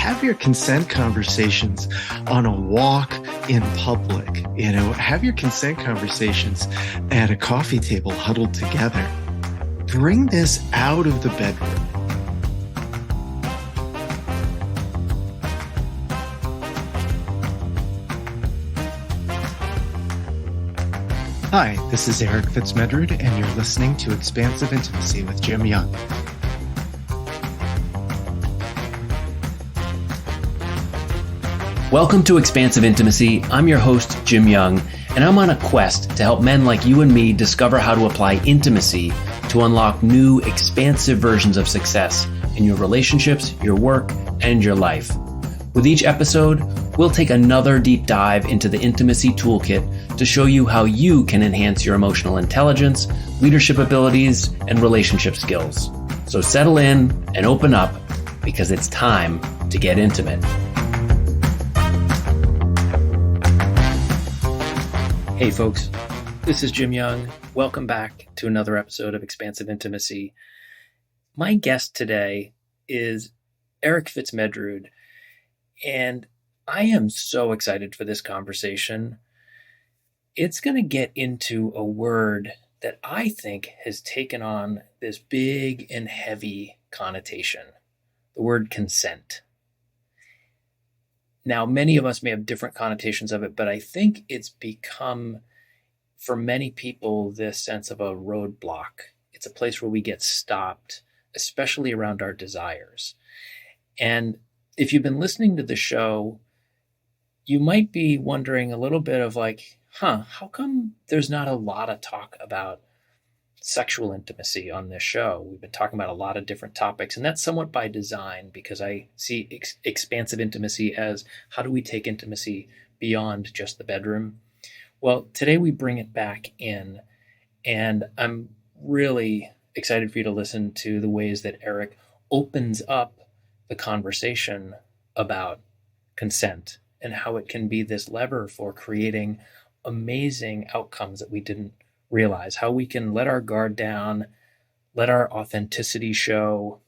have your consent conversations on a walk in public. Have your consent conversations at a coffee table huddled together. Bring this out of the bedroom. Hi, this is Eric Fitzmedrud, and you're listening to Expansive Intimacy with Jim Young. Welcome to Expansive Intimacy. I'm your host, Jim Young, and I'm on a quest to help men like you and me discover how to apply intimacy to unlock new, expansive versions of success in your relationships, your work, and your life. With each episode, we'll take another deep dive into the intimacy toolkit to show you how you can enhance your emotional intelligence, leadership abilities, and relationship skills. So settle in and open up, because it's time to get intimate. Hey folks, this is Jim Young. Welcome back to another episode of Expansive Intimacy. My guest today is Eric Fitzmedrud, and I am so excited for this conversation. It's going to get into a word that I think has taken on this big and heavy connotation, the word consent. Now, many of us may have different connotations of it, but I think it's become, for many people, this sense of a roadblock. It's a place where we get stopped, especially around our desires. And if you've been listening to the show, you might be wondering a little bit of how come there's not a lot of talk about sexual intimacy on this show? We've been talking about a lot of different topics, and that's somewhat by design, because I see expansive intimacy as how do we take intimacy beyond just the bedroom? Well, today we bring it back in, and I'm really excited for you to listen to the ways that Eric opens up the conversation about consent and how it can be this lever for creating amazing outcomes that we didn't realize, how we can let our guard down, let our authenticity show,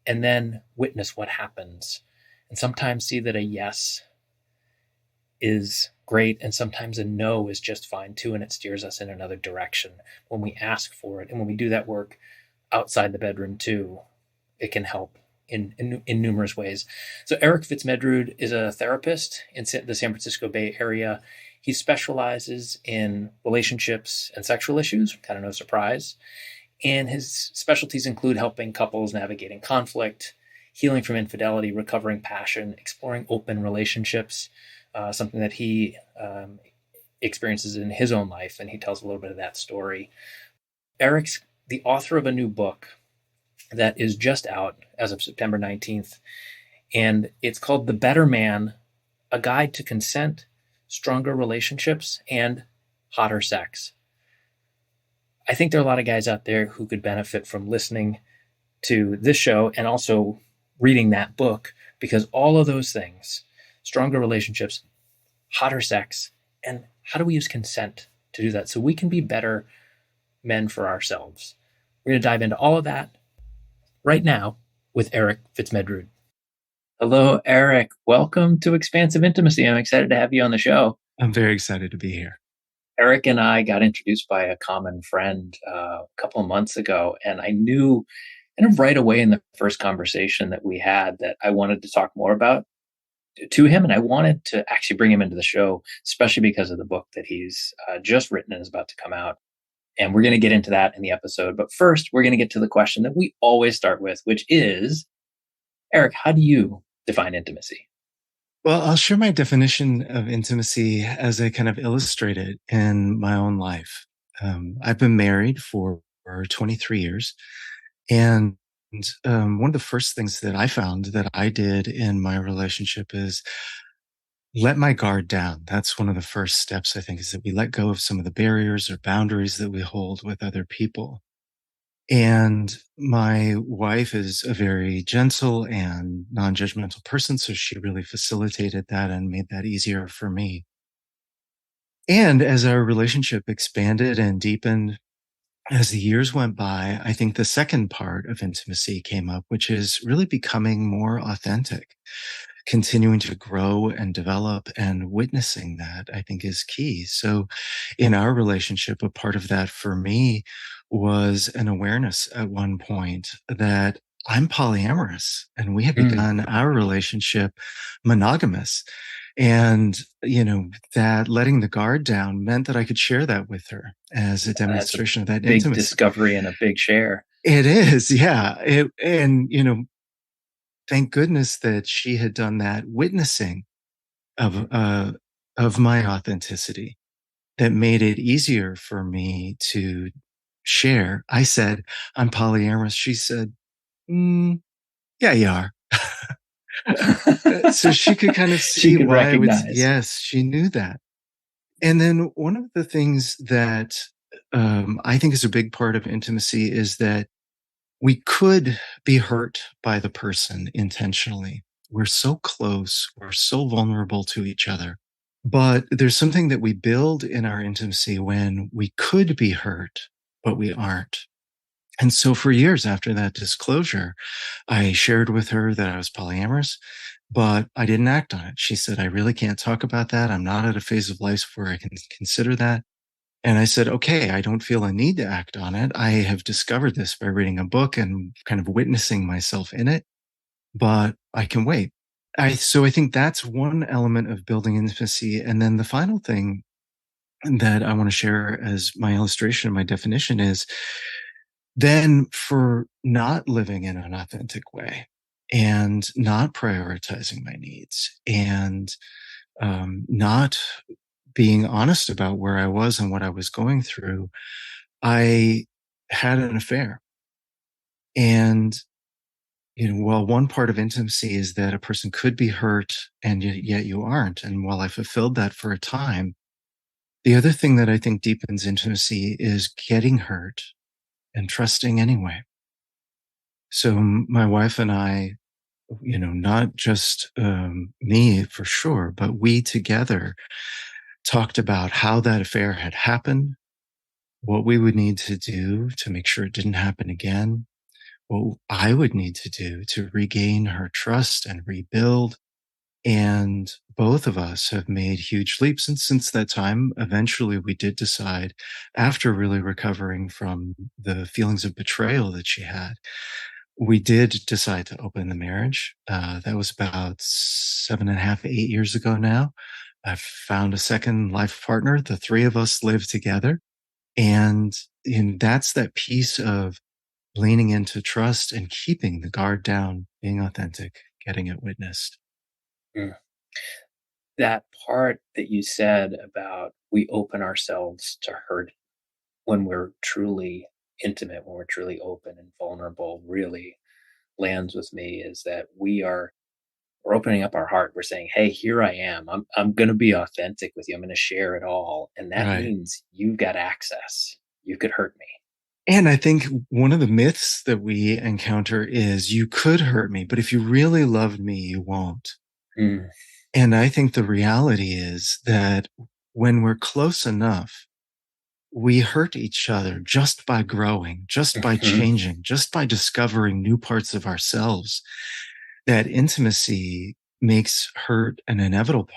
and then witness what happens. And sometimes see that a yes is great, and sometimes a no is just fine too, and it steers us in another direction when we ask for it. And when we do that work outside the bedroom too, it can help in numerous ways. So Eric Fitzmedrud is a therapist in the San Francisco Bay Area. He specializes in relationships and sexual issues, kind of no surprise. And his specialties include helping couples navigating conflict, healing from infidelity, recovering passion, exploring open relationships, something that he experiences in his own life, and he tells a little bit of that story. Eric's the author of a new book that is just out as of September 19th, and it's called The Better Man, A Guide to Consent, Stronger Relationships, and Hotter Sex. I think there are a lot of guys out there who could benefit from listening to this show and also reading that book, because all of those things, stronger relationships, hotter sex, and how do we use consent to do that so we can be better men for ourselves? We're going to dive into all of that right now with Eric Fitzmedrud. Hello, Eric. Welcome to Expansive Intimacy. I'm excited to have you on the show. I'm very excited to be here. Eric and I got introduced by a common friend a couple of months ago, and I knew kind of right away in the first conversation that we had that I wanted to talk more about to him, and I wanted to actually bring him into the show, especially because of the book that he's just written and is about to come out. And we're going to get into that in the episode. But first, we're going to get to the question that we always start with, which is, Eric, how do you define intimacy? Well, I'll share my definition of intimacy as I kind of illustrate it in my own life. I've been married for 23 years. And one of the first things that I found that I did in my relationship is let my guard down. That's one of the first steps, I think, is that we let go of some of the barriers or boundaries that we hold with other people. And my wife is a very gentle and non-judgmental person, so she really facilitated that and made that easier for me. And as our relationship expanded and deepened, as the years went by, I think the second part of intimacy came up, which is really becoming more authentic, continuing to grow and develop, and witnessing that I think is key. So in our relationship, a part of that for me was an awareness at one point that I'm polyamorous, and we had Mm, begun our relationship monogamous. And, that letting the guard down meant that I could share that with her as a that's a demonstration of that big intimacy. discovery and a big share. It is, yeah. And, thank goodness that she had done that witnessing of my authenticity that made it easier for me to share. I said, "I'm polyamorous." She said, "Yeah, you are." So she could kind of She see could why I would recognize. yes, she knew that. And then one of the things that, I think is a big part of intimacy is that we could be hurt by the person intentionally. We're so close, we're so vulnerable to each other. But there's something that we build in our intimacy when we could be hurt, but we aren't. And so for years after that disclosure, I shared with her that I was polyamorous, but I didn't act on it. She said, "I really can't talk about that. I'm not at a phase of life where I can consider that." And I said, "Okay, I don't feel a need to act on it. I have discovered this by reading a book and kind of witnessing myself in it, but I can wait." So I think that's one element of building intimacy. And then the final thing that I want to share as my illustration, my definition is then for not living in an authentic way and not prioritizing my needs and not being honest about where I was and what I was going through, I had an affair. And, while one part of intimacy is that a person could be hurt and yet you aren't. And while I fulfilled that for a time, the other thing that I think deepens intimacy is getting hurt and trusting anyway. So my wife and I, not just me for sure, but we together talked about how that affair had happened, what we would need to do to make sure it didn't happen again, what I would need to do to regain her trust and rebuild. And both of us have made huge leaps. And since that time, eventually we did decide, after really recovering from the feelings of betrayal that she had, we did decide to open the marriage. That was about 7.5, 8 years ago now. I've found a second life partner. The three of us live together. And that's that piece of leaning into trust and keeping the guard down, being authentic, getting it witnessed. Mm. That part that you said about we open ourselves to hurt when we're truly intimate, when we're truly open and vulnerable, really lands with me is that we're opening up our heart. We're saying, "Hey, here I am. I'm going to be authentic with you. I'm going to share it all." And that Right. means you've got access. You could hurt me. And I think one of the myths that we encounter is you could hurt me, but if you really loved me, you won't. Mm, And I think the reality is that when we're close enough, we hurt each other just by growing, just by mhm. changing, just by discovering new parts of ourselves. That intimacy makes hurt an inevitable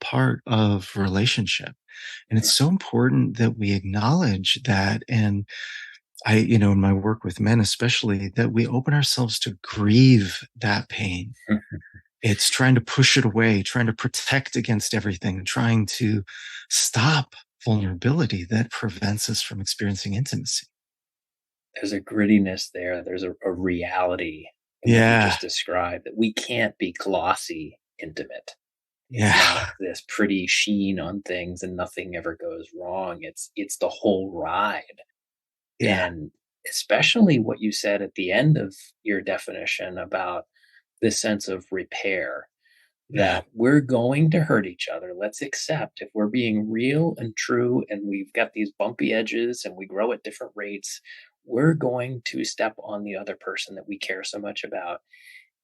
part of relationship. And it's so important that we acknowledge that. And in my work with men, especially, that we open ourselves to grieve that pain. It's trying to push it away, trying to protect against everything, trying to stop vulnerability that prevents us from experiencing intimacy. There's a grittiness there. There's a reality in what you Yeah. just described that we can't be glossy intimate. It's not Yeah. this pretty sheen on things and nothing ever goes wrong. It's the whole ride. Yeah. And especially what you said at the end of your definition about this sense of repair, Yeah. that we're going to hurt each other. Let's accept if we're being real and true and we've got these bumpy edges and we grow at different rates, we're going to step on the other person that we care so much about.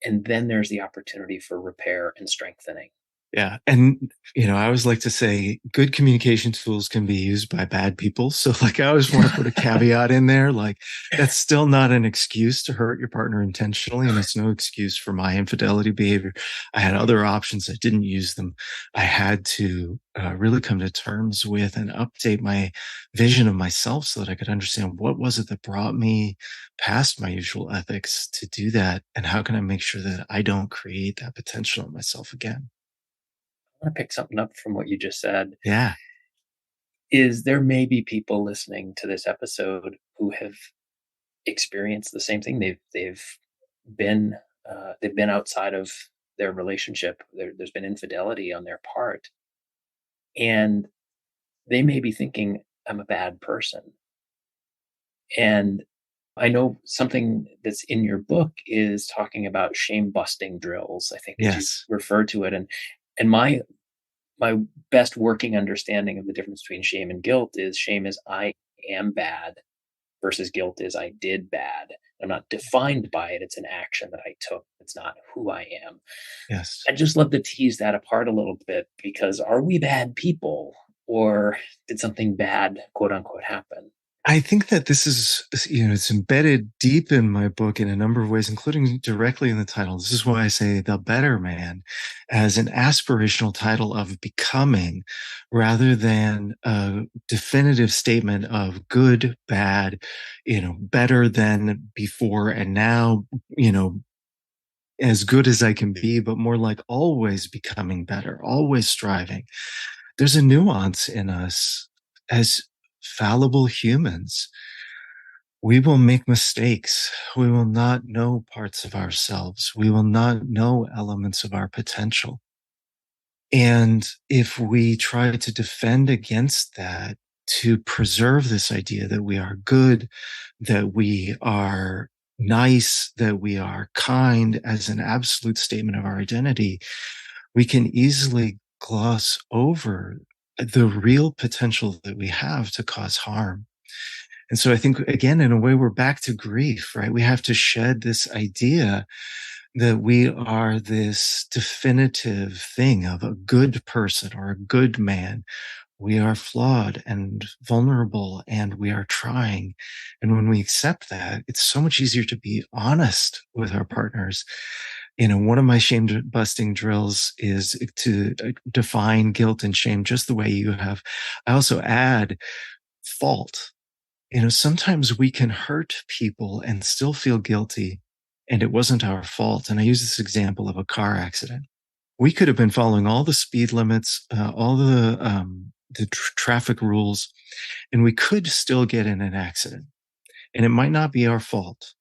And then there's the opportunity for repair and strengthening. Yeah. And, I always like to say good communication tools can be used by bad people. So, like, I always want to put a caveat in there. Like, that's still not an excuse to hurt your partner intentionally. And it's no excuse for my infidelity behavior. I had other options. I didn't use them. I had to really come to terms with and update my vision of myself so that I could understand what was it that brought me past my usual ethics to do that. And how can I make sure that I don't create that potential in myself again? I want to pick something up from what you just said. Yeah. Is there may be people listening to this episode who have experienced the same thing? Been they've been outside of their relationship. There's been infidelity on their part, and they may be thinking, "I'm a bad person." And I know something that's in your book is talking about shame busting drills. I think as you Yes. refer to it, and my best working understanding of the difference between shame and guilt is shame is I am bad versus guilt is I did bad. I'm not defined by it. It's an action that I took. It's not who I am. Yes. I just love to tease that apart a little bit because are we bad people or did something bad, quote unquote, happen? I think that this is, it's embedded deep in my book in a number of ways, including directly in the title. This is why I say The Better Man as an aspirational title of becoming rather than a definitive statement of good, bad, better than before and now, as good as I can be, but more like always becoming better, always striving. There's a nuance in us as fallible humans. We will make mistakes. We will not know parts of ourselves. We will not know elements of our potential. And if we try to defend against that, to preserve this idea that we are good, that we are nice, that we are kind as an absolute statement of our identity, we can easily gloss over the real potential that we have to cause harm. And so I think, again, in a way, we're back to grief, right? We have to shed this idea that we are this definitive thing of a good person or a good man. We are flawed and vulnerable and we are trying. And when we accept that, it's so much easier to be honest with our partners. One of my shame busting drills is to define guilt and shame just the way you have. I also add fault. Sometimes we can hurt people and still feel guilty, and it wasn't our fault. And I use this example of a car accident. We could have been following all the speed limits, all the traffic rules, and we could still get in an accident. And it might not be our fault.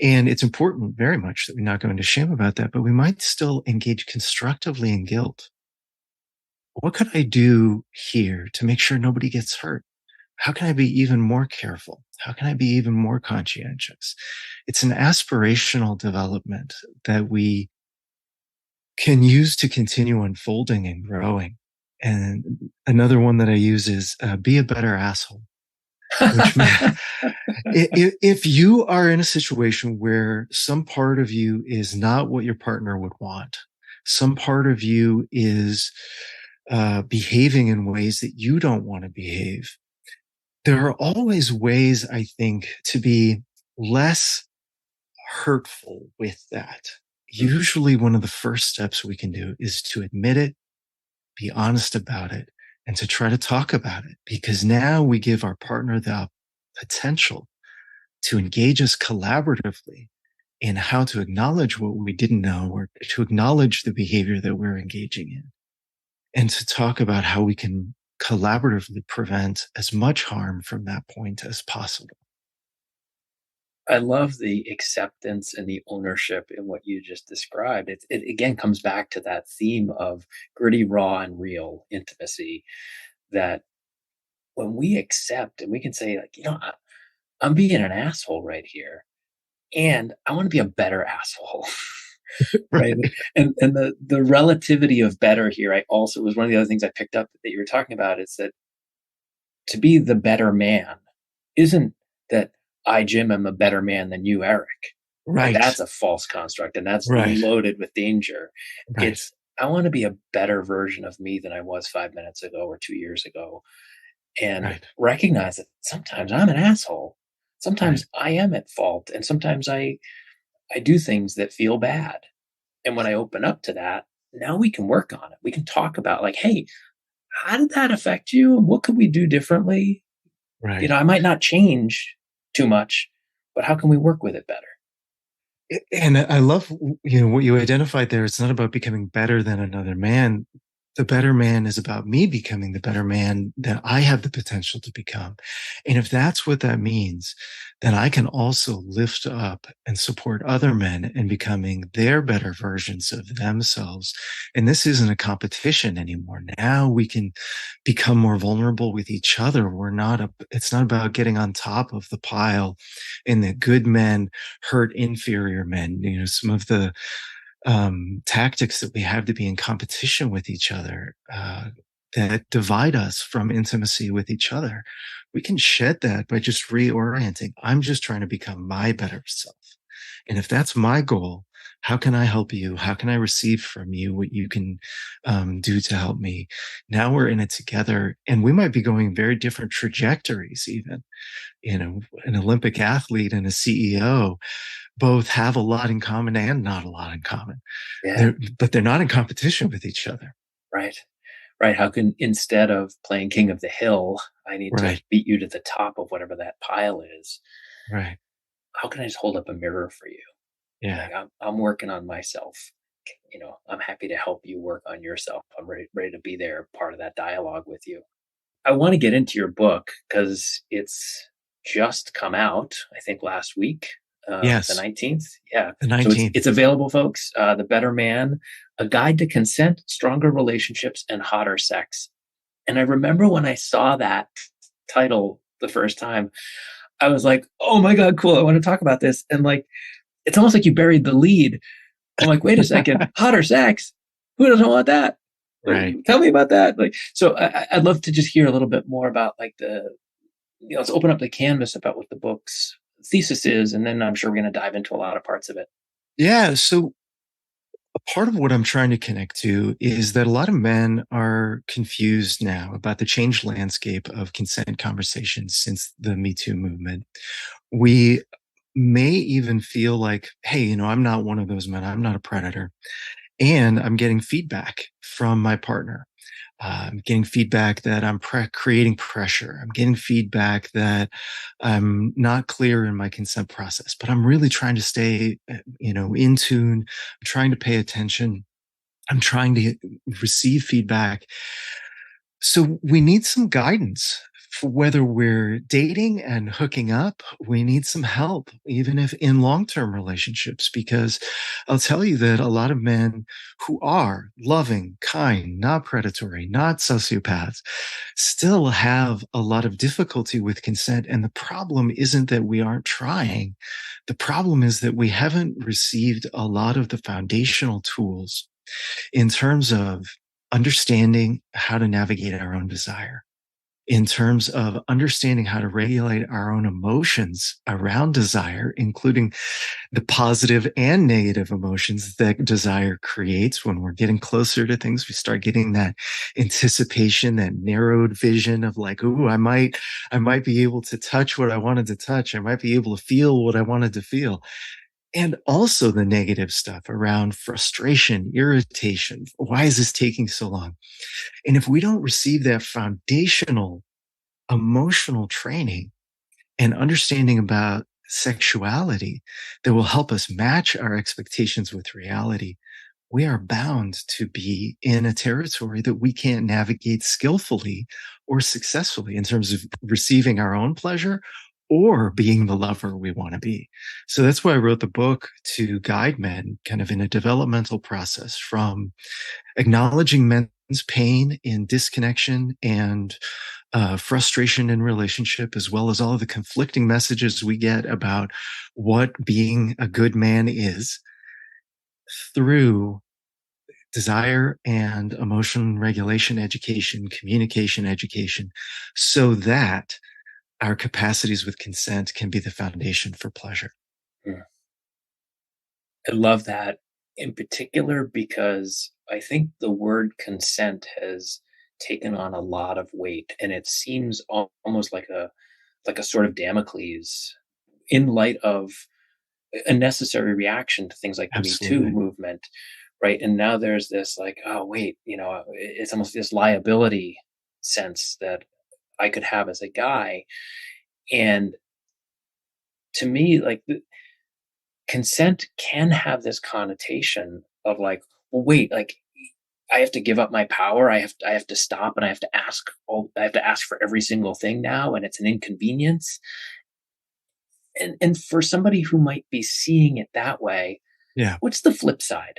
And it's important very much that we not go into shame about that, but we might still engage constructively in guilt. What could I do here to make sure nobody gets hurt? How can I be even more careful? How can I be even more conscientious? It's an aspirational development that we can use to continue unfolding and growing. And another one that I use is be a better asshole, which if you are in a situation where some part of you is not what your partner would want, some part of you is behaving in ways that you don't want to behave, there are always ways, I think, to be less hurtful with that. Usually, one of the first steps we can do is to admit it, be honest about it, and to try to talk about it, because now we give our partner the potential to engage us collaboratively in how to acknowledge what we didn't know or to acknowledge the behavior that we're engaging in, and to talk about how we can collaboratively prevent as much harm from that point as possible. I love the acceptance and the ownership in what you just described. It again comes back to that theme of gritty, raw, and real intimacy. That when we accept and we can say, like, I'm being an asshole right here, and I want to be a better asshole. Right. Right. And the relativity of better here, I also was one of the other things I picked up that you were talking about is that to be the better man isn't that I, Jim, am a better man than you, Eric. Right? Right. That's a false construct and that's Right. loaded with danger. Right. It's I want to be a better version of me than I was 5 minutes ago or 2 years ago, and Right. recognize that sometimes I'm an asshole. Right. Sometimes I am at fault, and sometimes I do things that feel bad. And when I open up to that, now we can work on it. We can talk about, like, hey, how did that affect you? And what could we do differently? Right. I might not change too much, but how can we work with it better? And I love, what you identified there. It's not about becoming better than another man. The better man is about me becoming the better man that I have the potential to become. And if that's what that means, then I can also lift up and support other men in becoming their better versions of themselves. And this isn't a competition anymore. Now we can become more vulnerable with each other. It's not about getting on top of the pile and the good men hurt inferior men. Some of the tactics that we have to be in competition with each other that divide us from intimacy with each other. We can shed that by just reorienting. I'm just trying to become my better self. And if that's my goal, how can I help you? How can I receive from you what you can do to help me? Now we're in it together, and we might be going very different trajectories, even. An Olympic athlete and a CEO both have a lot in common and not a lot in common. Yeah, But they're not in competition with each other. right. Right. How can, instead of playing king of the hill, I need to Right. beat you to the top of whatever that pile is. Right. How can I just hold up a mirror for you? Yeah. Like, I'm working on myself. I'm happy to help you work on yourself. I'm ready to be there, part of that dialogue with you. I want to get into your book because it's just come out, I think last week, the Yes. 19th. Yeah. The So it's 19th. it's available, folks. The Better Man, a guide to consent, stronger relationships, and hotter sex. And I remember when I saw that title the first time, I was like, oh my God, cool. I want to talk about this. And like, it's almost like you buried the lead. I'm like, wait a second, hotter sex. Who doesn't want that? Right. Tell me about that. Like, so I'd love to just hear a little bit more about, like, let's open up the canvas about what the book's thesis is, and then I'm sure we're going to dive into a lot of parts of it. Yeah. So a part of what I'm trying to connect to is that a lot of men are confused now about the changed landscape of consent conversations since the Me Too movement. We may even feel like, hey, I'm not one of those men. I'm not a predator. And I'm getting feedback from my partner. I'm getting feedback that I'm creating pressure. I'm getting feedback that I'm not clear in my consent process, but I'm really trying to stay, in tune. I'm trying to pay attention. I'm trying to receive feedback. So we need some guidance for whether we're dating and hooking up. We need some help, even if in long-term relationships, because I'll tell you that a lot of men who are loving, kind, not predatory, not sociopaths, still have a lot of difficulty with consent. And the problem isn't that we aren't trying. The problem is that we haven't received a lot of the foundational tools in terms of understanding how to navigate our own desire, in terms of understanding how to regulate our own emotions around desire, including the positive and negative emotions that desire creates. When we're getting closer to things, we start getting that anticipation, that narrowed vision of like, ooh, I might be able to touch what I wanted to touch. I might be able to feel what I wanted to feel. And also the negative stuff around frustration, irritation. Why is this taking so long? And if we don't receive that foundational emotional training and understanding about sexuality that will help us match our expectations with reality, we are bound to be in a territory that we can't navigate skillfully or successfully in terms of receiving our own pleasure or being the lover we want to be. So that's why I wrote the book, to guide men kind of in a developmental process from acknowledging men's pain in disconnection and frustration in relationship, as well as all of the conflicting messages we get about what being a good man is, through desire and emotion regulation education, communication education, so that our capacities with consent can be the foundation for pleasure. Mm. I love that. in particular because I think the word consent has taken on a lot of weight, and it seems almost like a sort of Damocles in light of a necessary reaction to things like the Me Too Absolutely. movement, right? And now there's this like, oh wait, it's almost this liability sense that I could have as a guy, and to me, like consent can have this connotation of like, well, wait, like I have to give up my power. I have to stop and I have to ask I have to ask for every single thing now, and it's an inconvenience. And for somebody who might be seeing it that way, Yeah. what's the flip side?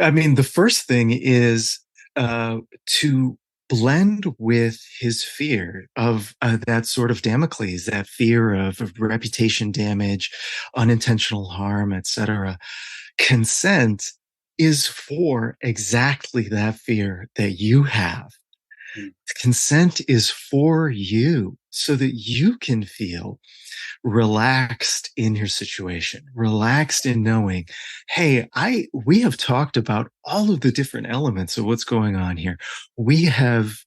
I mean, the first thing is to blend with his fear of that sort of Damocles, that fear of reputation damage, unintentional harm, etc. Consent is for exactly that fear that you have. Mm, Consent is for you so that you can feel relaxed in your situation, relaxed in knowing, hey, we have talked about all of the different elements of what's going on here. We have,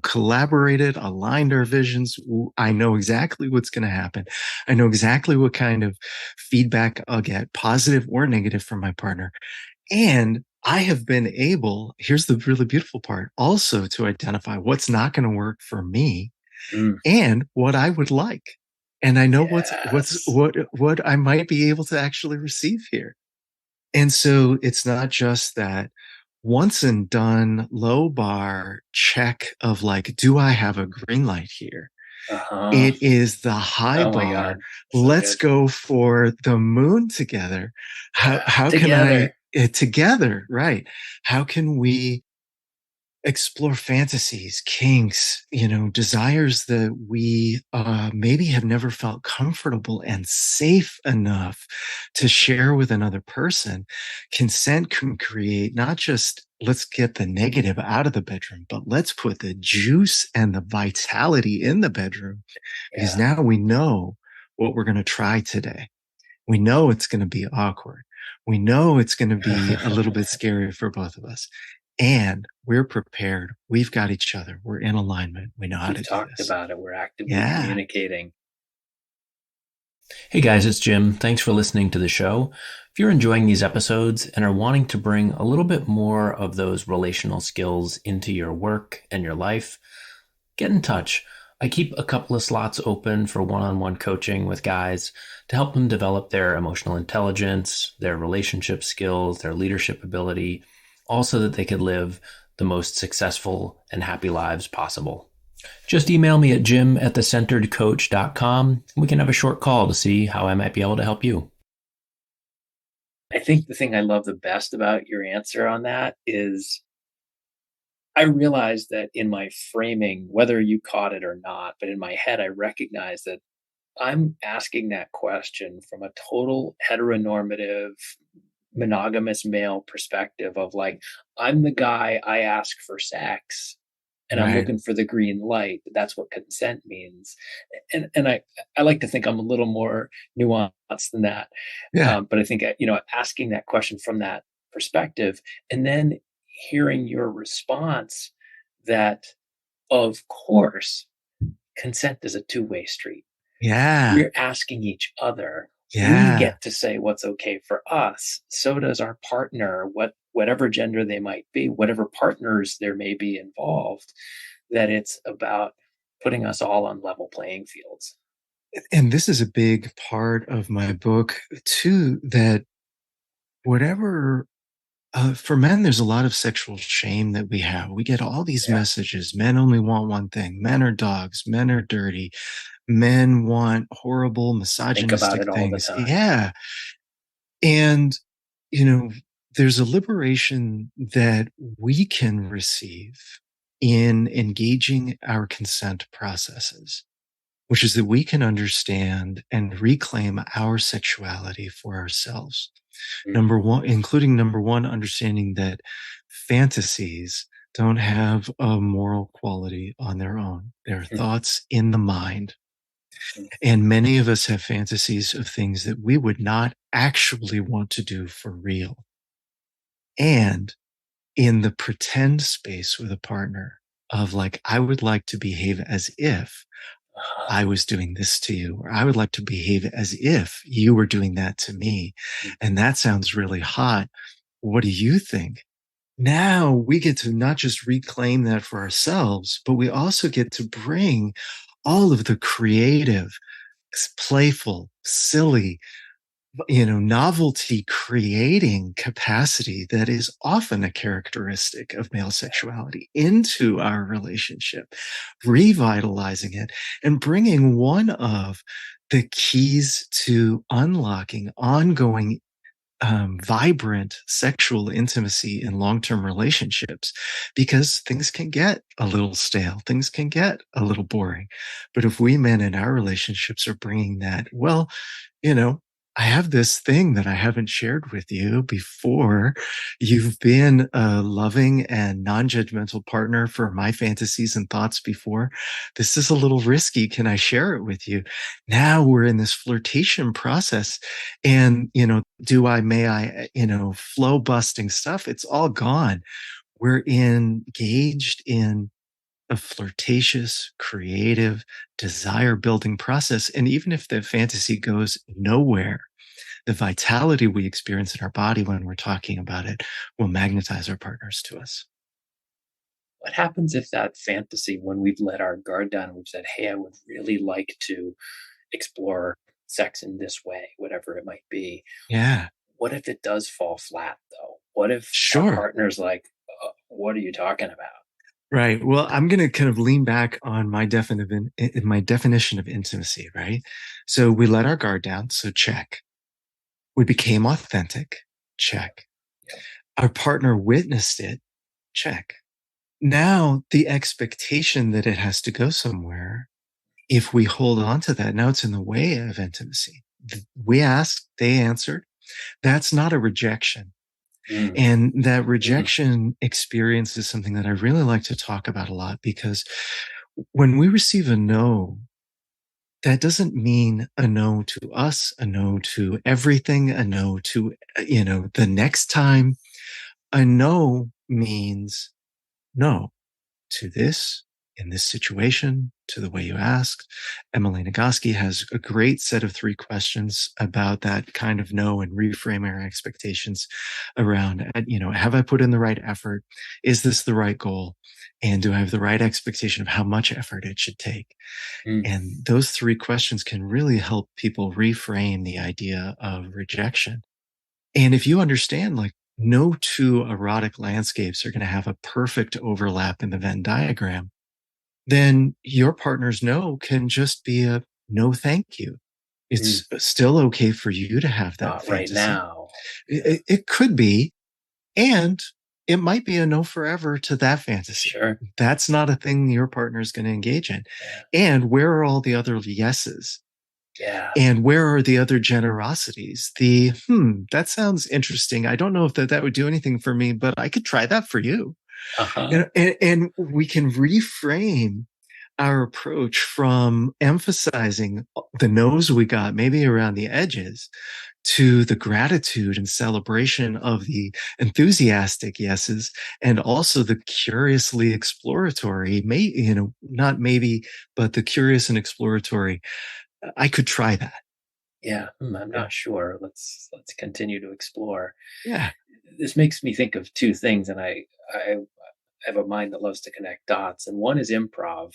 collaborated, aligned our visions. I know exactly what's going to happen. I know exactly what kind of feedback I'll get, positive or negative, from my partner. And I have been able, here's the really beautiful part, also to identify what's not going to work for me mm, and what I would like. And I know yes. what I might be able to actually receive here. And so it's not just that once and done low bar check of like, do I have a green light here? Uh-huh. It is the high Oh my bar. God. So Let's good. go for the moon together. Yeah. How can I Together. together, right? How can we explore fantasies, kinks, desires that we maybe have never felt comfortable and safe enough to share with another person? Consent can create not just let's get the negative out of the bedroom, but let's put the juice and the vitality in the bedroom because Yeah. now we know what we're going to try today. We know it's going to be awkward. We know it's going to be a little bit scary for both of us. And we're prepared. We've got each other. We're in alignment. We know how We've to do talked this. about it. We're actively Yeah. communicating. Hey guys, it's Jim. Thanks for listening to the show. If you're enjoying these episodes and are wanting to bring a little bit more of those relational skills into your work and your life, get in touch. I keep a couple of slots open for one-on-one coaching with guys to help them develop their emotional intelligence, their relationship skills, their leadership ability, all so that they could live the most successful and happy lives possible. Just email me at jim@thecenteredcoach.com. We can have a short call to see how I might be able to help you. I think the thing I love the best about your answer on that is I realized that in my framing, whether you caught it or not, but in my head, I recognize that I'm asking that question from a total heteronormative, monogamous male perspective of like, I'm the guy, I ask for sex and I'm Right. looking for the green light. That's what consent means. And I like to think I'm a little more nuanced than that. Yeah. But I think, asking that question from that perspective and then hearing your response that, of course, consent is a two-way street. Yeah. We're asking each other. We Yeah. get to say what's okay for us. So does our partner, whatever gender they might be, whatever partners there may be involved, that it's about putting us all on level playing fields. And this is a big part of my book too, that whatever for men, there's a lot of sexual shame that we have. We get all these Yeah. messages. Men only want one thing. Men are dogs. Men are dirty. Men want horrible, Think about misogynistic it all the things. time. Yeah. And, you know, there's a liberation that we can receive in engaging our consent processes, which is that we can understand and reclaim our sexuality for ourselves. Mm, Number one, including number one, understanding that fantasies don't have a moral quality on their own. They're mm, thoughts in the mind. And many of us have fantasies of things that we would not actually want to do for real. And in the pretend space with a partner of like, I would like to behave as if Uh-huh. I was doing this to you, or I would like to behave as if you were doing that to me. And that sounds really hot. What do you think? Now we get to not just reclaim that for ourselves, but we also get to bring all of the creative, playful, silly, novelty creating capacity that is often a characteristic of male sexuality into our relationship, revitalizing it and bringing one of the keys to unlocking ongoing vibrant sexual intimacy in long-term relationships, because things can get a little stale, things can get a little boring. But if we men in our relationships are bringing that, well, you know, I have this thing that I haven't shared with you before. You've been a loving and non-judgmental partner for my fantasies and thoughts before. This is a little risky. Can I share it with you? Now we're in this flirtation process. And, may I, flow busting stuff. It's all gone. We're engaged in a flirtatious, creative, desire building process. And even if the fantasy goes nowhere, the vitality we experience in our body when we're talking about it will magnetize our partners to us. What happens if that fantasy, when we've let our guard down and we've said, hey, I would really like to explore sex in this way, whatever it might be? Yeah, What if it does fall flat, though? What if our sure. partner's like, what are you talking about? Right. Well, I'm going to kind of lean back on my definition of intimacy, right? So we let our guard down. So check. We became authentic. Check. Yeah. Our partner witnessed it. Check. Now the expectation that it has to go somewhere, if we hold on to that, now it's in the way of intimacy. We asked, they answered. That's not a rejection. Mm, And that mm, rejection experience is something that I really like to talk about a lot, because when we receive a no, that doesn't mean a no to us, a no to everything, a no to, the next time. A no means no to this, in this situation, to the way you asked. Emily Nagoski has a great set of 3 questions about that kind of no and reframing our expectations around, have I put in the right effort? Is this the right goal? And do I have the right expectation of how much effort it should take? mm, And those 3 questions can really help people reframe the idea of rejection. And if you understand, like, no two erotic landscapes are going to have a perfect overlap in the Venn diagram, then your partner's no can just be a no, thank you. mm. It's still okay for you to have that Not right fantasy. now. Yeah, It could be, and it might be a no forever to that fantasy. sure. That's not a thing your partner's going to engage in. Yeah, And where are all the other yeses? yeah. And where are the other generosities? That sounds interesting. I don't know if that would do anything for me, but I could try that for you. Uh-huh. And we can reframe our approach from emphasizing the no's we got, maybe around the edges, to the gratitude and celebration of the enthusiastic yeses, and also the curiously exploratory, not maybe, but the curious and exploratory. I could try that. Yeah, I'm Yeah. not sure. Let's continue to explore. Yeah. This makes me think of two things, and I have a mind that loves to connect dots. And one is improv.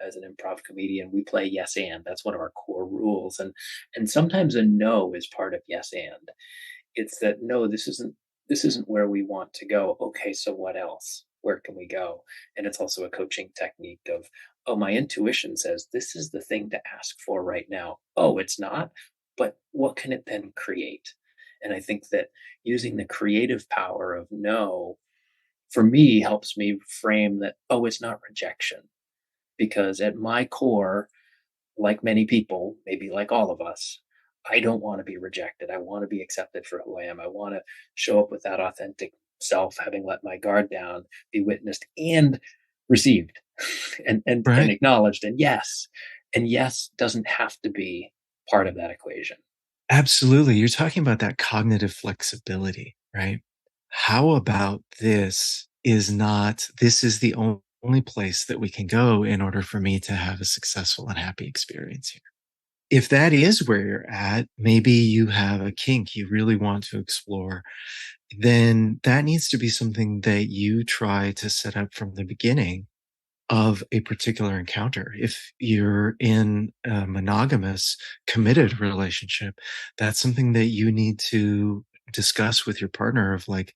As an improv comedian, we play yes and. That's one of our core rules. And sometimes a no is part of yes and. It's that no, this isn't where we want to go. Okay, so what else? Where can we go? And it's also a coaching technique of, oh, my intuition says this is the thing to ask for right now. Oh, it's not, but what can it then create? And I think that using the creative power of no, for me, helps me frame that, oh, it's not rejection. Because at my core, like many people, maybe like all of us, I don't want to be rejected. I want to be accepted for who I am. I want to show up with that authentic self, having let my guard down, be witnessed and received and Right. acknowledged. And yes. And yes doesn't have to be part of that equation. Absolutely. You're talking about that cognitive flexibility, right? How about this is the only place that we can go in order for me to have a successful and happy experience here. If that is where you're at, maybe you have a kink you really want to explore, then that needs to be something that you try to set up from the beginning of a particular encounter. If you're in a monogamous, committed relationship, that's something that you need to discuss with your partner of like,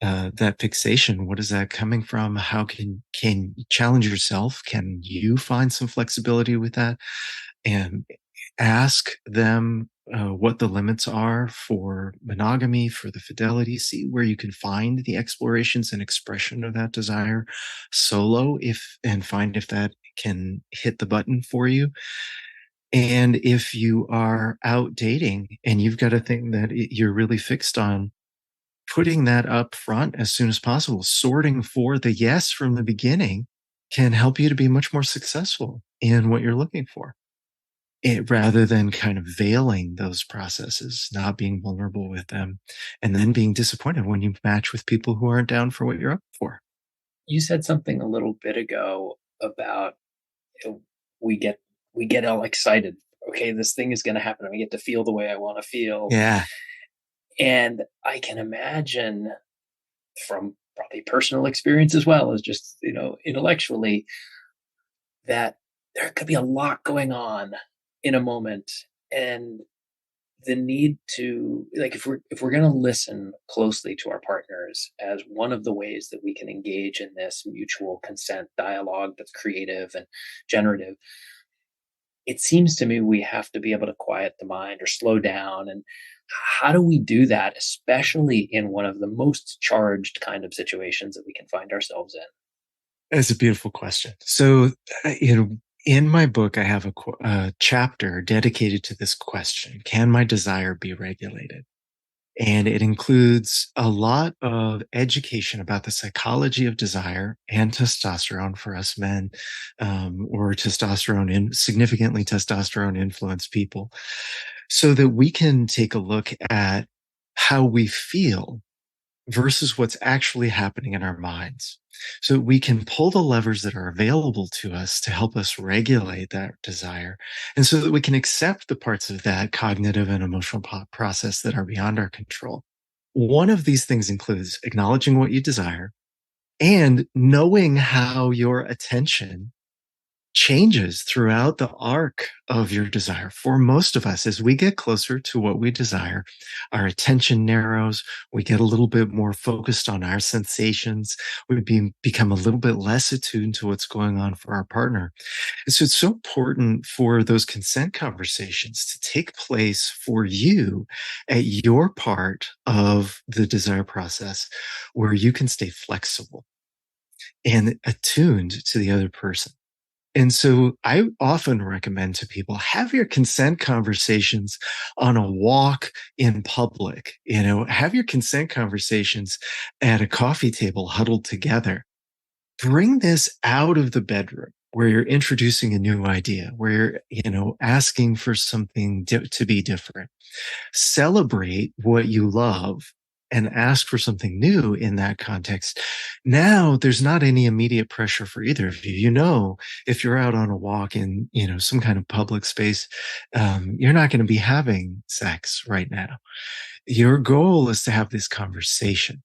that fixation. What is that coming from? How can you challenge yourself? Can you find some flexibility with that? And ask them what the limits are for monogamy, for the fidelity. See where you can find the explorations and expression of that desire solo, if and find if that can hit the button for you. And if you are out dating and you've got a thing that you're really fixed on, putting that up front as soon as possible, sorting for the yes from the beginning can help you to be much more successful in what you're looking for. Rather than kind of veiling those processes, not being vulnerable with them, and then being disappointed when you match with people who aren't down for what you're up for. You said something a little bit ago about, you know, we get we get all excited. Okay, this thing is going to happen. I get to feel the way I want to feel, Yeah. and I can imagine from probably personal experience as well as just intellectually that there could be a lot going on in a moment, and the need to, like, if we're going to listen closely to our partners as one of the ways that we can engage in this mutual consent dialogue that's creative and generative, it seems to me we have to be able to quiet the mind or slow down. And how do we do that, especially in one of the most charged kind of situations that we can find ourselves in? It's a beautiful question. So, in my book, I have a chapter dedicated to this question: Can my desire be regulated? And it includes a lot of education about the psychology of desire and testosterone for us men, or significantly testosterone influenced people, so that we can take a look at how we feel versus what's actually happening in our minds. So we can pull the levers that are available to us to help us regulate that desire. And so that we can accept the parts of that cognitive and emotional process that are beyond our control. One of these things includes acknowledging what you desire and knowing how your attention changes throughout the arc of your desire. For most of us, as we get closer to what we desire, our attention narrows. We get a little bit more focused on our sensations. Become a little bit less attuned to what's going on for our partner. And so it's so important for those consent conversations to take place for you at your part of the desire process, where you can stay flexible and attuned to the other person. And so I often recommend to people, have your consent conversations on a walk in public. Have your consent conversations at a coffee table huddled together. Bring this out of the bedroom where you're introducing a new idea, where you're, asking for something to be different. Celebrate what you love and ask for something new in that context. Now there's not any immediate pressure for either of you. If you're out on a walk in, some kind of public space, you're not going to be having sex right now. Your goal is to have this conversation.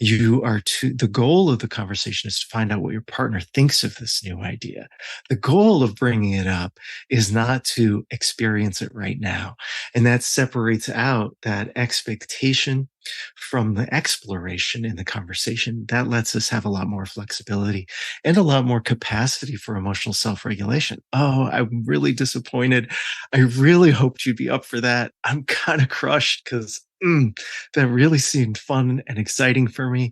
The goal of the conversation is to find out what your partner thinks of this new idea. The goal of bringing it up is not to experience it right now. And that separates out that expectation from the exploration in the conversation. That lets us have a lot more flexibility and a lot more capacity for emotional self-regulation. Oh, I'm really disappointed. I really hoped you'd be up for that. I'm kind of crushed because that really seemed fun and exciting for me.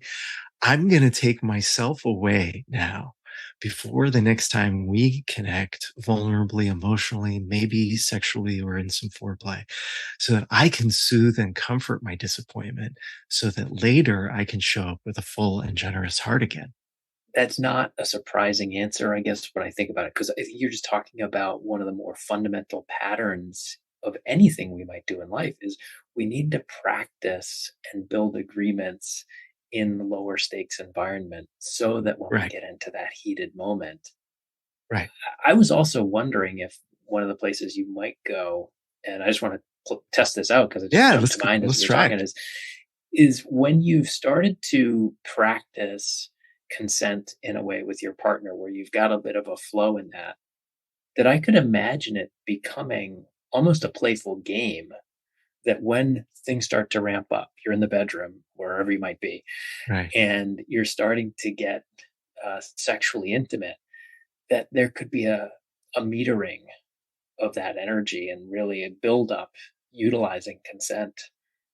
I'm going to take myself away now before the next time we connect vulnerably, emotionally, maybe sexually or in some foreplay, so that I can soothe and comfort my disappointment, so that later I can show up with a full and generous heart again. That's not a surprising answer, I guess, when I think about it, because I think you're just talking about one of the more fundamental patterns of anything we might do in life is we need to practice and build agreements in lower stakes environment so that when we Right. get into that heated moment. Right. I was also wondering if one of the places you might go, and I just want to test this out because it just Yeah. jumped to mind as Let's we were try talking, it. is when you've started to practice consent in a way with your partner where you've got a bit of a flow in that, that I could imagine it becoming almost a playful game that when things start to ramp up, you're in the bedroom, wherever you might be, Right. and you're starting to get sexually intimate, that there could be a metering of that energy and really a build up utilizing consent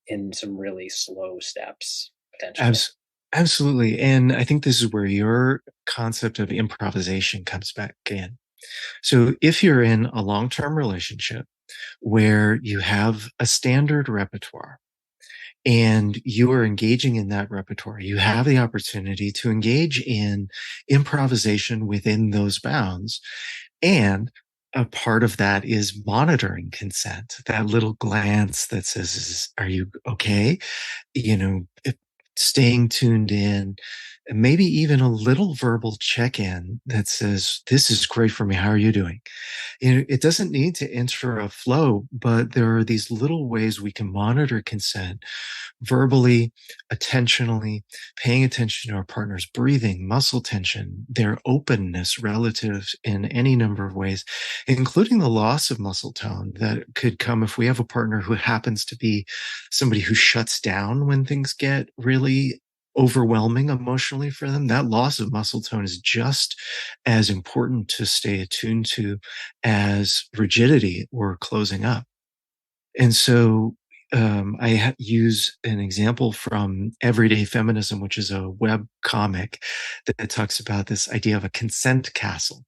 in some really slow steps potentially. Abs- Absolutely. And I think this is where your concept of improvisation comes back in. So if you're in a long-term relationship where you have a standard repertoire and you are engaging in that repertoire, you have the opportunity to engage in improvisation within those bounds. And a part of that is monitoring consent, that little glance that says, are you okay? You know, staying tuned in, and maybe even a little verbal check-in that says, this is great for me. How are you doing? You know, it doesn't need to enter a flow, but there are these little ways we can monitor consent verbally, attentionally, paying attention to our partner's breathing, muscle tension, their openness relative in any number of ways, including the loss of muscle tone that could come if we have a partner who happens to be somebody who shuts down when things get really overwhelming emotionally for them. That loss of muscle tone is just as important to stay attuned to as rigidity or closing up. And so use an example from Everyday Feminism, which is a web comic that talks about this idea of a consent castle.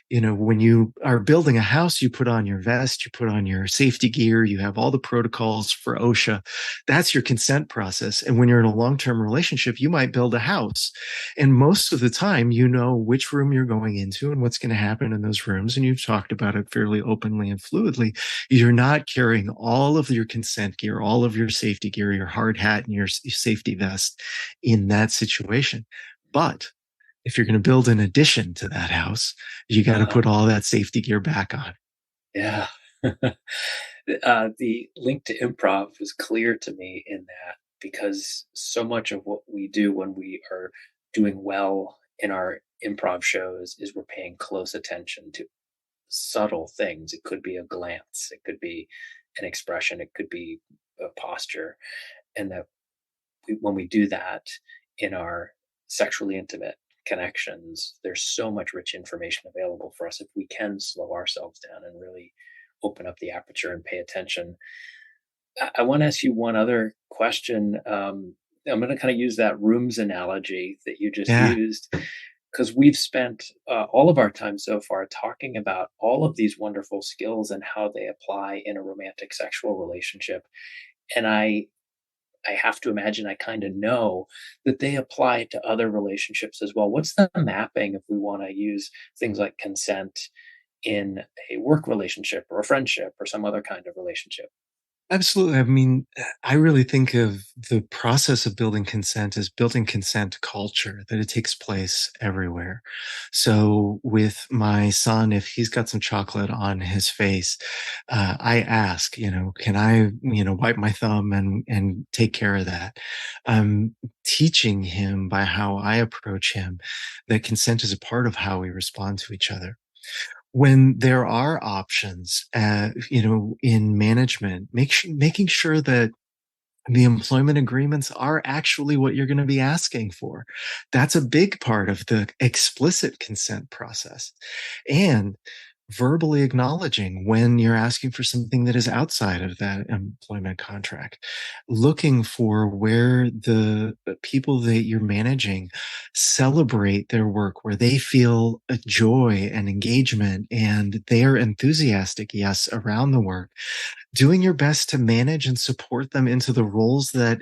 You know, when you are building a house, you put on your vest, you put on your safety gear, you have all the protocols for OSHA. That's your consent process. And when you're in a long-term relationship, you might build a house. And most of the time, you know which room you're going into and what's going to happen in those rooms. And you've talked about it fairly openly and fluidly. You're not carrying all of your consent gear, all of your safety gear, your hard hat and your safety vest in that situation. But if you're going to build an addition to that house, you got to Uh-huh. put all that safety gear back on. Yeah. The link to improv was clear to me in that because so much of what we do when we are doing well in our improv shows is we're paying close attention to subtle things. It could be a glance, it could be an expression, it could be a posture. And that when we do that in our sexually intimate connections, there's so much rich information available for us if we can slow ourselves down and really open up the aperture and pay attention. I want to ask you one other question. I'm going to kind of use that rooms analogy that you just Yeah, used because we've spent all of our time so far talking about all of these wonderful skills and how they apply in a romantic sexual relationship. And I have to imagine I kind of know that they apply to other relationships as well. What's the mapping if we want to use things like consent in a work relationship or a friendship or some other kind of relationship? absolutely. I mean, I really think of the process of building consent as building consent culture, that it takes place everywhere. So with my son, if he's got some chocolate on his face, I ask, you know, can I, you know, wipe my thumb and take care of that? I'm teaching him by how I approach him that consent is a part of how we respond to each other. When there are options, you know, in management, making sure that the employment agreements are actually what you're going to be asking for. That's a big part of the explicit consent process. And verbally acknowledging when you're asking for something that is outside of that employment contract, looking for where the people that you're managing celebrate their work, where they feel a joy and engagement and they're enthusiastic, yes, around the work, doing your best to manage and support them into the roles that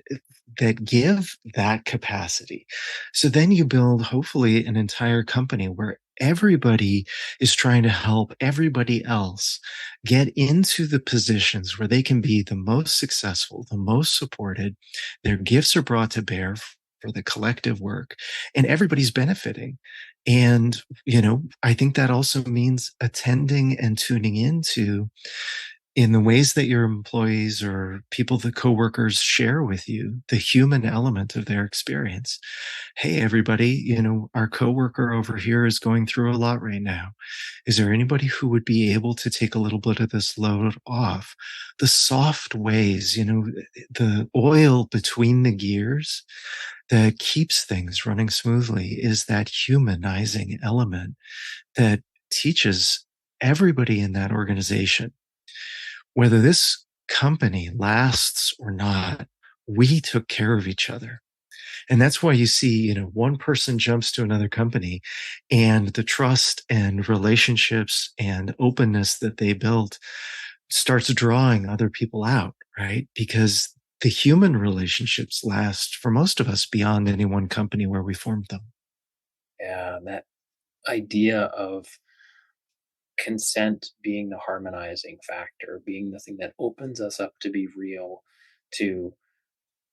give that capacity. So then you build hopefully an entire company where everybody is trying to help everybody else get into the positions where they can be the most successful, the most supported. Their gifts are brought to bear for the collective work, and everybody's benefiting. And, I think that also means attending and tuning into in the ways that your employees or people, the coworkers share with you, the human element of their experience. Hey, everybody, our coworker over here is going through a lot right now. Is there anybody who would be able to take a little bit of this load off? The soft ways, the oil between the gears that keeps things running smoothly is that humanizing element that teaches everybody in that organization, whether this company lasts or not, we took care of each other. And that's why you see, one person jumps to another company and the trust and relationships and openness that they built starts drawing other people out, right? Because the human relationships last for most of us beyond any one company where we formed them. Yeah, that idea of consent being the harmonizing factor, being the thing that opens us up to be real, to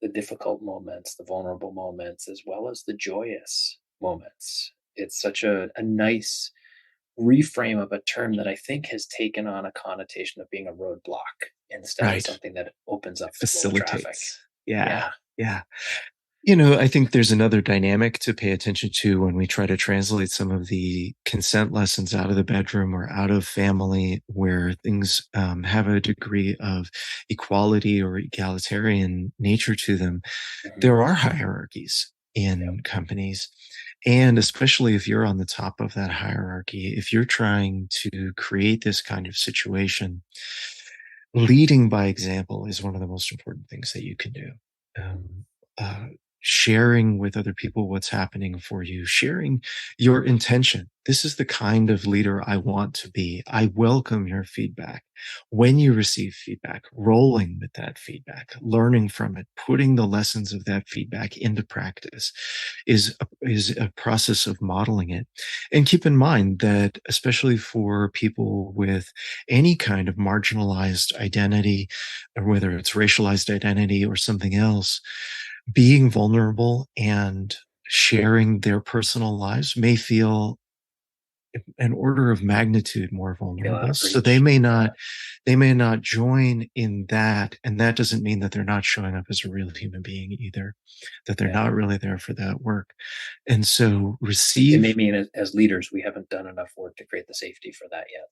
the difficult moments, the vulnerable moments, as well as the joyous moments. It's such a nice reframe of a term that I think has taken on a connotation of being a roadblock instead of Right. something that opens up the flow of traffic. Facilitates. Yeah. Yeah. Yeah. I think there's another dynamic to pay attention to when we try to translate some of the consent lessons out of the bedroom or out of family where things have a degree of equality or egalitarian nature to them. Hmm. There are hierarchies Yep. in companies. And especially if you're on the top of that hierarchy, if you're trying to create this kind of situation, leading by example is one of the most important things that you can do. Um, uh, Sharing with other people what's happening for you, sharing your intention. This is the kind of leader I want to be. I welcome your feedback. When you receive feedback, rolling with that feedback, learning from it, putting the lessons of that feedback into practice is a process of modeling it. And keep in mind that, especially for people with any kind of marginalized identity, or whether it's racialized identity or something else, being vulnerable and sharing their personal lives may feel an order of magnitude more Feel out vulnerable. of So they reach. may Yeah. not they may not join in that. And that doesn't mean that they're not showing up as a real human being either, that they're Yeah. not really there for that work. And so It may receive. mean as leaders, we haven't done enough work to create the safety for that yet.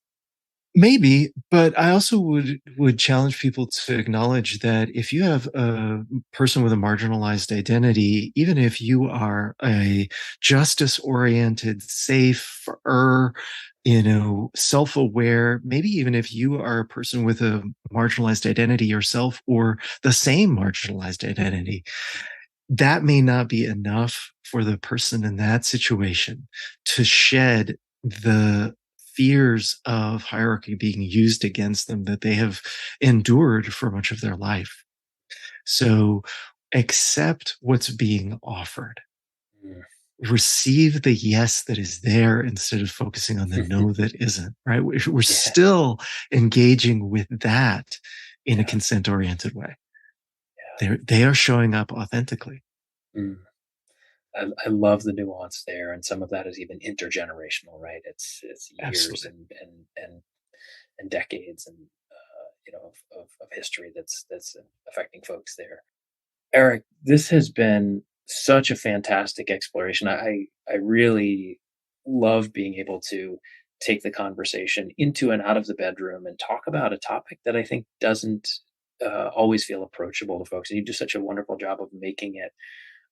Maybe, but I also would challenge people to acknowledge that if you have a person with a marginalized identity, even if you are a justice-oriented, safer, self-aware, maybe even if you are a person with a marginalized identity yourself or the same marginalized identity, that may not be enough for the person in that situation to shed the fears of hierarchy being used against them that they have endured for much of their life. So accept what's being offered. Mm. Receive the yes that is there instead of focusing on the no that isn't, right? We're Yeah. still engaging with that in a Yeah. consent oriented way. Yeah. They are showing up authentically. Mm. I love the nuance there, and some of that is even intergenerational, right? It's years Absolutely. and decades and of history that's affecting folks there. Eric, this has been such a fantastic exploration. I really love being able to take the conversation into and out of the bedroom and talk about a topic that I think doesn't always feel approachable to folks. And you do such a wonderful job of making it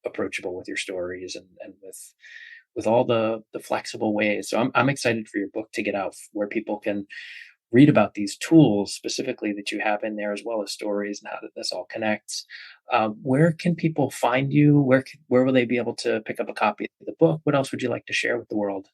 approachable with your stories and with with all the flexible ways. So I'm excited for your book to get out where people can read about these tools specifically that you have in there, as well as stories and how this all connects. Where can people find you? Where will they be able to pick up a copy of the book? What else would you like to share with the world?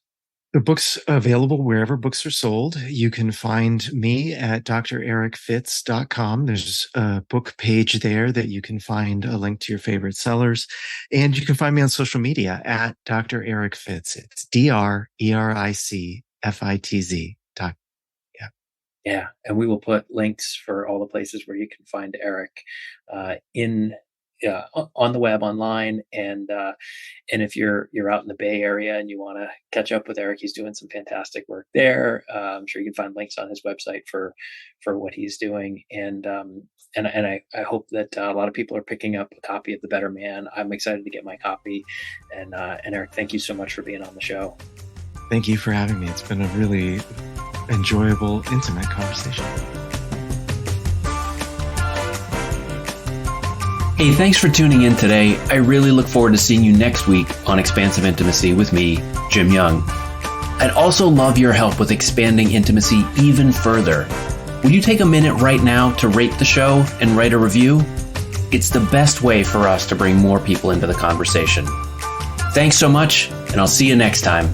The book's available wherever books are sold. You can find me at drericfitz.com. There's a book page there that you can find a link to your favorite sellers. And you can find me on social media at Dr. Eric Fitz. It's DRERICFITZ. Yeah. Yeah, and we will put links for all the places where you can find Eric in on the web, online, and if you're out in the Bay Area and you want to catch up with Eric, he's doing some fantastic work there. I'm sure you can find links on his website for what he's doing, and I hope that a lot of people are picking up a copy of The Better Man. I'm excited to get my copy, and Eric, thank you so much for being on the show. Thank you for having me. It's been a really enjoyable, intimate conversation. Hey, thanks for tuning in today. I really look forward to seeing you next week on Expansive Intimacy with me, Jim Young. I'd also love your help with expanding intimacy even further. Would you take a minute right now to rate the show and write a review? It's the best way for us to bring more people into the conversation. Thanks so much, and I'll see you next time.